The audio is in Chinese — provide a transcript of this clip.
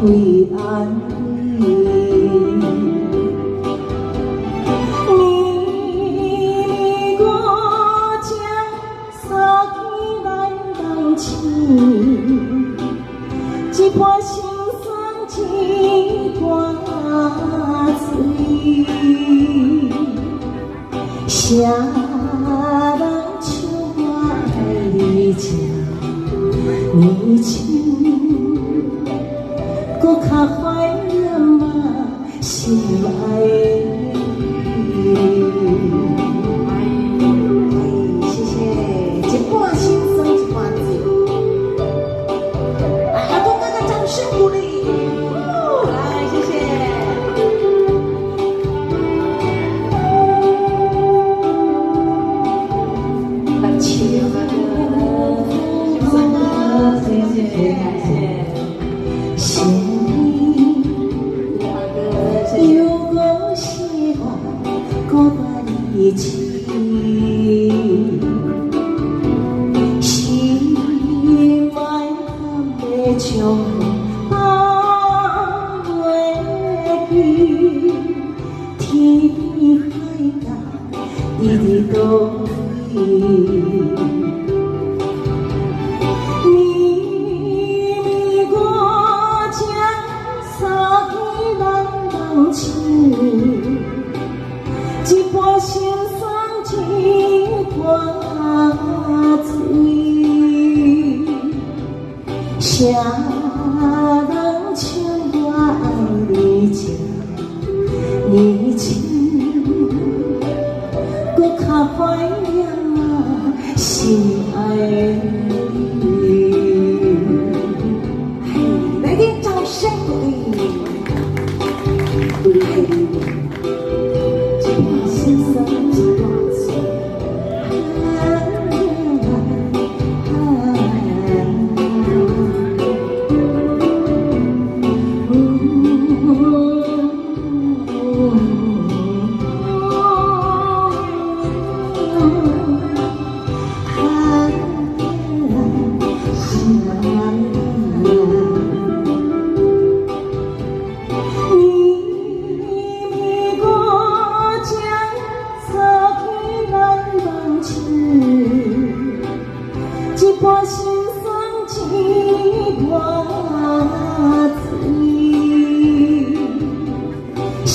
为安你，你我将相依来同情，一盘心酸一盘水，谁人像我爱你这年轻？搁较怀念嘛，心爱的你。谢谢，一半心酸一半醉。阿公哥哥掌声鼓励。来，谢谢。感谢大哥，谢谢，感谢。一起，心爱的将放袂记，天边海角一直都你我将相依来同情。一盘心酸一盘水，谁人像我爱你这年轻？搁较怀念啊，心爱的你。来点掌声鼓励，鼓励爱你。心酸一半醉，一盘心酸一盘醉，谁